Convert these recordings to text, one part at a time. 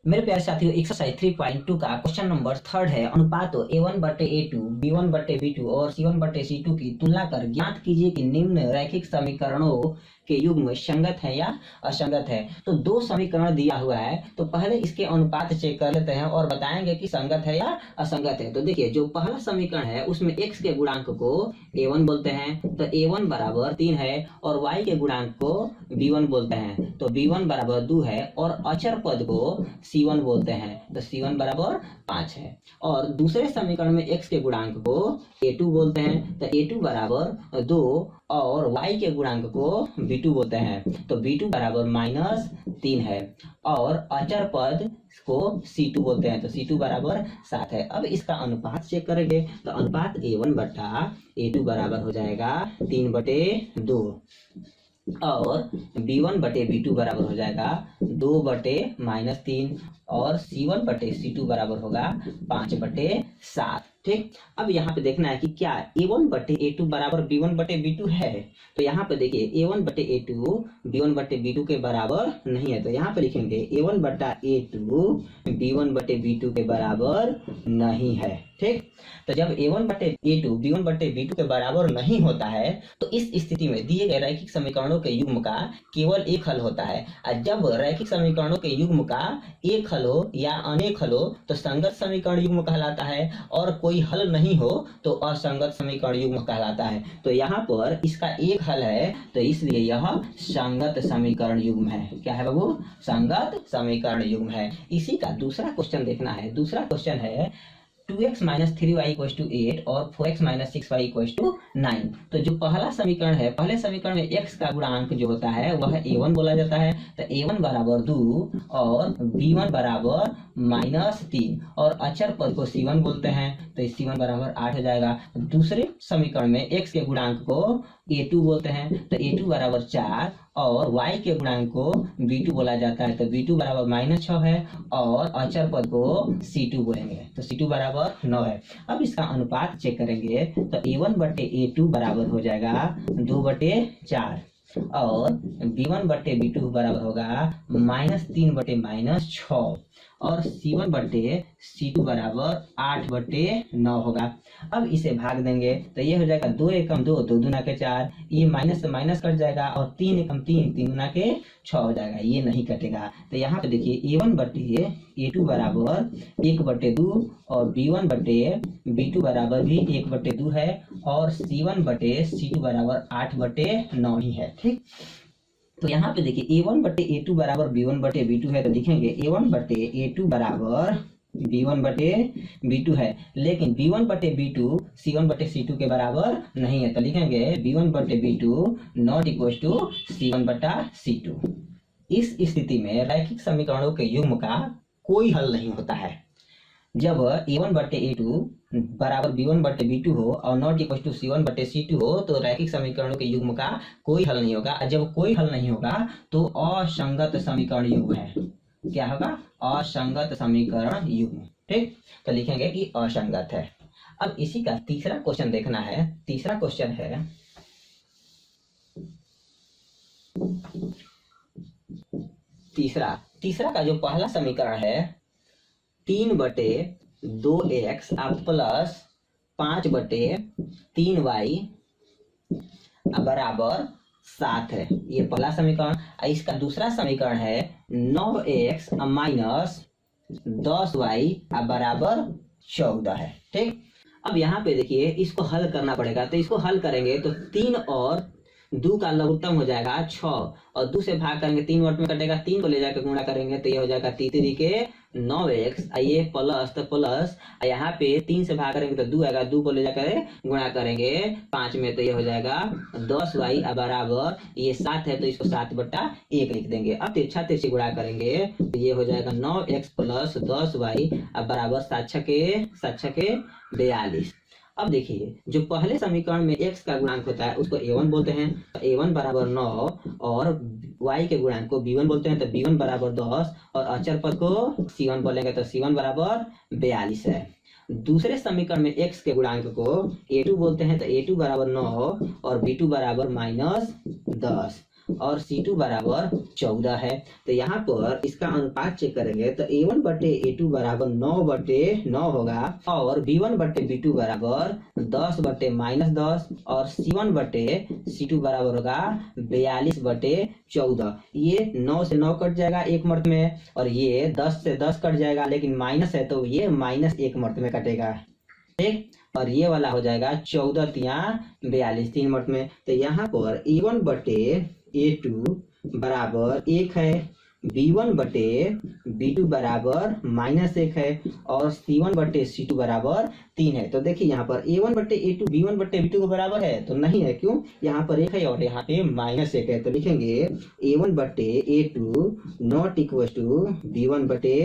मेरे प्यारे साथियों, एक्सरसाइज 3.2 का क्वेश्चन नंबर 3 है। अनुपात A1/A2, B1/B2 और C1/C2 की तुलना कर ज्ञात कीजिए कि निम्न रैखिक समीकरणों के युग्म संगत है या असंगत है। तो दो समीकरण दिया हुआ है, तो पहले इसके अनुपात चेक कर लेते हैं और बताएंगे कि संगत है या असंगत है। तो देखिए, जो पहला समीकरण है उसमें x के गुणांक को A1 बोलते हैं, तो A1 बराबर 3 है, और y के गुणांक को B1 बोलते हैं, तो B1 बराबर 2 है, और अचर पद को C1 बोलते हैं, तो C1 बराबर 5 है। और दूसरे समीकरण में x के गुणांक को A2 बोलते हैं, तो A2 बराबर 2, और y के गुणांक को B2 बोलते हैं, तो B2 बराबर -3 है, और अचर पद को C2 बोलते हैं, तो C2 बराबर 7 है। अब इसका अनुपात चेक करेंगे, तो अनुपात A1/A2 बराबर हो जाएगा 3/2, और B1/B2 बराबर हो जाएगा 2/-3, और C1/C2 बराबर होगा 5/7। ठीक, अब यहाँ पे देखना है कि क्या A1/A2 बराबर B1/B2 है। तो यहाँ पे देखिए, A1/A2 B1/B2 के बराबर नहीं है, तो यहाँ पे लिखेंगे A1/A2 B1/B2 के बराबर नहीं है। ठीक, तो जब A1/A2 B1/B2 के बराबर नहीं होता है, तो इस स्थिति में दिए गए रैखिक समीकरणों के युग्म का केवल एक हल होता है। और जब रैखिक समीकरणों के युग्म का एक हल हो या अनेक हल हो, तो संगत समीकरण युग्म कहलाता है, और कोई हल नहीं हो तो असंगत समीकरण युग्म कहलाता है। तो यहाँ पर इसका एक हल है, तो इसलिए यह संगत समीकरण युग्म है। क्या है बाबू? संगत समीकरण युग्म है। इसी का दूसरा क्वेश्चन देखना है। दूसरा क्वेश्चन है 2x - 3y = 8 और 4x - 6y = 9। तो जो पहला समीकरण है, पहले समीकरण में x का गुणांक जो होता है वह A1 बोला जाता है, तो A1 बराबर 2 और B1 बराबर -3, और अचर पद को C1 बोलते हैं, तो C1 बराबर 8 हो जाएगा। दूसरे समीकरण में x के गुणांक को A2 बोलते हैं, तो A2 बराबर 4, और y के गुणांक को B2 बोला जाता है, तो B2 बराबर -6 है, और अचर पद को C2 बोलेंगे, तो C2 बराबर 9 है। अब इसका अनुपात चेक करेंगे, तो A1/A2 बराबर हो जाएगा 2/4, और B1/B2 बराबर होगा -3/-6, और C1/C2 बराबर 8/9 होगा। अब इसे भाग देंगे, तो ये हो जाएगा 2 एकम 2, 2 दूना के 4, ये माइनस से माइनस कट जाएगा, और 3 एकम 3, 3 दूना के 6 हो जाएगा, ये नहीं कटेगा। तो यहाँ पे देखिए A1/A2 बराबर 1/2, और B1/B2 बराबर भी 1/2 है, और C1/C2 बराबर 8/9 ही है। ठीक, तो यहाँ पे देखिए A1/A2 बराबर B1/B2 है, तो लिखेंगे A1/A2 बराबर B1/B2 है, लेकिन B1/B2 C1/C2 के बराबर नहीं है, तो लिखेंगे B1/B2 not equal to C1/C2। इस स्थिति में रैखिक समीकरणों के युग्म का कोई हल नहीं होता है। जब A1/A2 बराबर B1/B2 हो और नॉट इक्वल टू C1/C2 हो, तो रैखिक समीकरणों के युग्म का कोई हल नहीं होगा। जब कोई हल नहीं होगा तो असंगत समीकरण युग्म है। क्या होगा? असंगत समीकरण युग्म। ठीक, तो लिखेंगे कि असंगत है। अब इसी का तीसरा क्वेश्चन देखना है। तीसरा क्वेश्चन है तीसरा का जो पहला समीकरण है 3/2x प्लस 5/3y बराबर 7 है, ये पहला समीकरण। इसका दूसरा समीकरण है 9x माइनस 10y बराबर 14 है। ठीक, अब यहाँ पे देखिए, इसको हल करना पड़ेगा, तो इसको हल करेंगे तो 3 और 2 का लघुत्तम हो जाएगा 6, और 2 से भाग करेंगे 3 वट में कटेगा, 3 को ले जाकर गुणा करेंगे तो ये हो जाएगा 3 के 9x, ये प्लस, तो प्लस, यहाँ पे 3 से भाग करेंगे तो 2 आएगा, 2 को ले जाकर गुणा करेंगे 5 में, तो ये हो जाएगा 10y बराबर, ये 7 है तो इसको 7/1 लिख देंगे। अब तिरछा तिरछी गुणा करेंगे तो ये हो जाएगा 9x प्लस 10y बराबर 7 के 42। अब देखिए, जो पहले समीकरण में x का गुणांक होता है उसको A1 बोलते हैं, तो A1 बराबर 9, और y के गुणांक को B1 बोलते हैं, तो B1 बराबर 10, और अचर पद को C1 बोलेंगे, तो C1 बराबर 42 है। दूसरे समीकरण में x के गुणांक को A2 बोलते हैं, तो A2 बराबर 9, और B2 बराबर -10, और C2 बराबर 14 है। तो यहाँ पर इसका अनुपात चेक करेंगे तो A1 बटे A2 बराबर 9 बटे 9 होगा और B1 बटे B2 बराबर 10 बटे -10 और C1 बटे C2 बराबर होगा 42 बटे 14। ये 9 से 9 कट जाएगा एक मर्त में और ये 10 से 10 कट जाएगा, लेकिन माइनस है तो ये -1 मर्त में कटेगा, ठीक। और ये वाला हो जाएगा 14 तिया 42 3 मर्त में। तो यहाँ पर A1 बटे A2 बराबर 1 है, B1 बटे B2 बराबर -1 है और C1 बटे C2 बराबर 3 है। तो देखिए यहाँ पर A1 बटे A2 B1 बटे B2 के बराबर है तो नहीं है, क्यों? यहाँ पर 1 है और यहाँ पे -1 है। तो लिखेंगे A1 बटे A2 not equal to B1 बटे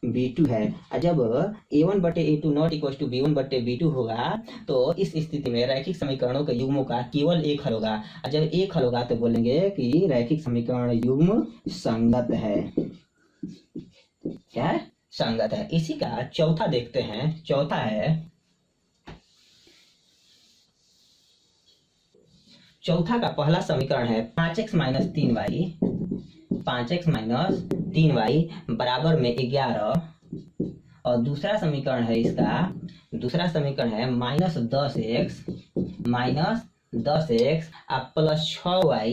B2 है। और जब A1 बटे A2 not equal to B1 बटे B2 होगा तो इस स्थिति में रैखिक समीकरणों के युग्मों का केवल एक हल होगा। और जब एक हल होगा तो बोलेंगे कि रैखिक समीकरण युग्म संगत है। क्या है? संगत है। इसी का चौथा देखते हैं। चौथा है, चौथा का पहला समीकरण है 5x - 3y, 5x - 3y बराबर में 11 और दूसरा समीकरण है इसका, दूसरा समीकरण है -10x प्लस 6y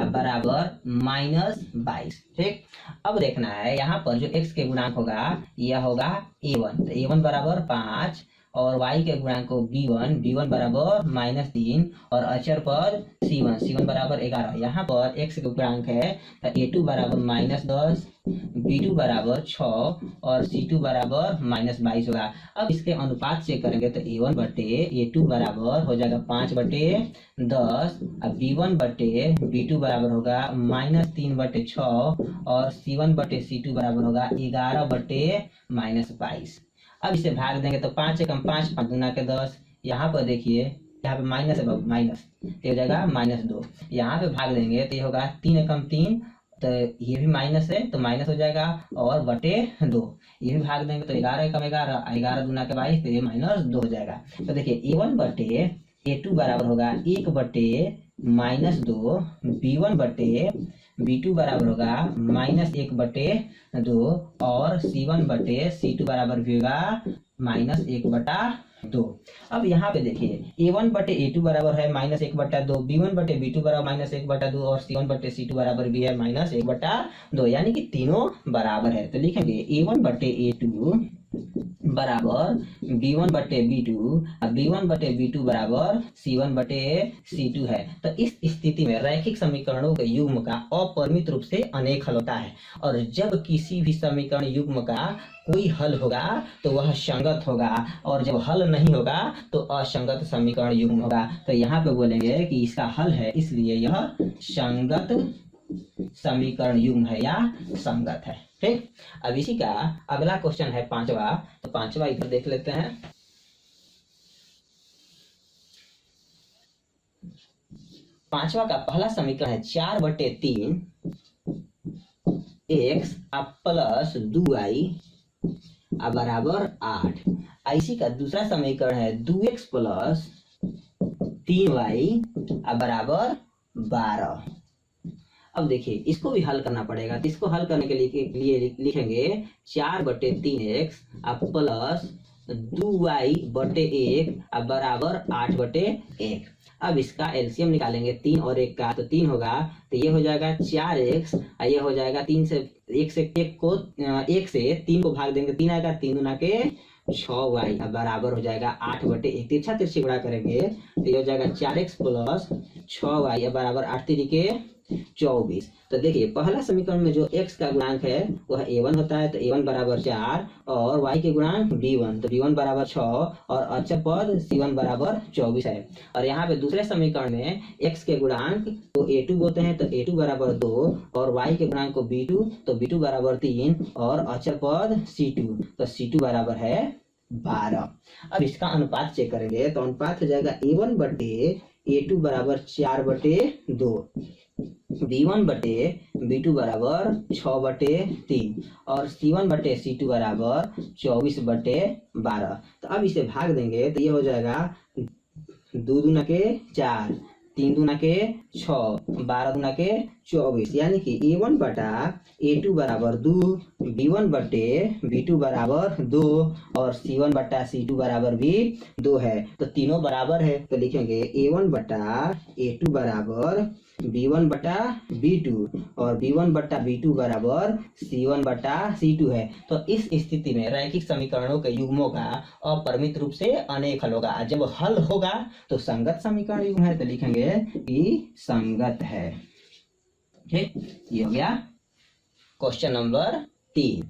बराबर -22, ठीक। अब देखना है यहाँ पर जो x के गुणांक होगा यह होगा a1, तो a1 बराबर 5 और y के गुणांक को b1 बराबर -3 और अचर पद c1 बराबर 11। यहाँ पर x के गुणांक है तो a2 बराबर -10, b2 बराबर 6 और c2 बराबर -22 होगा। अब इसके अनुपात चेक करेंगे तो a1 बटे a2 बराबर हो जाएगा 5 बटे 10 और b1 बटे b2 बराबर होगा -3 बटे 6 और c1 बटे c2 बराबर होगा 11 बटे -22। अब इसे भाग देंगे तो 5 एकम 5, 5 दूना के 10। यहाँ पर देखिए यहाँ पे माइनस है, माइनस ये हो जाएगा -2। यहाँ पे भाग देंगे तो ये होगा 3 एकम 3, तो ये भी माइनस है तो माइनस हो जाएगा और बटे 2। ये भी भाग देंगे तो 11 एकम 11, 11 दूना के 22, तो ये -2 हो जाएगा। तो देखिए A1 बटे A2 बराबर होगा 1 बटे -2, B1 बटे B2 बराबर होगा -1 बटे 2 और C1 बटे C2 बराबर भी होगा -1 बटा 2। अब यहाँ पे देखिए A1 बटे A2 बराबर है -1 बटा 2, B1 बटे B2 बराबर -1 बटा 2 और C1 बटे C2 बराबर भी है -1 बटा 2, यानी कि तीनों बराबर है। तो लिखेंगे A1 बटे A2 बराबर B1 बटे B2 और B1 बटे B2 बराबर C1 बटे C2 है। तो इस स्थिति में रैखिक समीकरणों के युग्म का अपरिमित रूप से अनेक हल होता है और जब किसी भी समीकरण युग्म का कोई हल होगा तो वह संगत होगा और जब हल नहीं होगा तो असंगत समीकरण युग्म होगा। तो यहाँ पे बोलेंगे कि इसका हल है इसलिए यह संगत समीकरण युग्म है या संगत है, ठीक। अब इसी का अगला क्वेश्चन है 5वां, तो 5वां इधर देख लेते हैं। 5वां का पहला समीकरण है 4 बटे 3 x प्लस 2y बराबर 8। इसी का दूसरा समीकरण है 2x प्लस 3y बराबर 12। अब देखिए इसको भी हल करना पड़ेगा, तो इसको हल करने के लिए लिखेंगे 4 बटे 3x प्लस 2y बटे 1 बराबर 8 बटे 1। अब इसका एलसीएम निकालेंगे 3 और 1 का, तो 3 होगा तो ये हो जाएगा 4x और ये हो जाएगा 3 से 1 से 3 को भाग देंगे 3 आएगा, 3 दूना के 6y बराबर हो जाएगा 8 बटे 1। तिरछा तिरछी गुणा करेंगे तो ये हो जाएगा 4x प्लस 6y बराबर 8 तिरिके 24। तो देखिए पहला समीकरण में जो x का गुणांक है वह a1 होता है, तो a1 बराबर 4 और y के गुणांक b1, तो b1 बराबर 6 और अचर पद c1 बराबर 24 है। और यहाँ पे दूसरे समीकरण में x के गुणांक को a2 बोलते हैं, तो a2 बराबर 2 और y के गुणांक को b2, तो b2 बराबर 3 और अचर पद c2, तो c2 बराबर है 12। अब इसका अनुपात चेक करेंगे तो अनुपात हो जाएगा a1 बटे a2 बराबर 4 बटे 2, B1 बटे B2 बराबर 6 बटे 3 और C1 बटे C2 बराबर 24 बटे 12। तो अब इसे भाग देंगे तो ये हो जाएगा 2 दूना के 4, तीन दूना के 6, 12 दूना के 24, यानी कि A1 बटा A2 बराबर 2, B1 बटे B2 बराबर 2 और C1 बटा C2 बराबर भी 2 है। तो तीनों बराबर है, तो लिखेंगे A1 बटा A2 बराबर B1 बटा B2 और B1 बटा B2 बराबर C1 बटा C2 है। तो इस स्थिति में रैखिक समीकरणों के युग्मों का अपरिमित रूप से अनेक हल होगा। जब हल होगा तो संगत समीकरण युग्म है, तो लिखेंगे कि संगत है। ठीक, ये हो गया क्वेश्चन नंबर 3।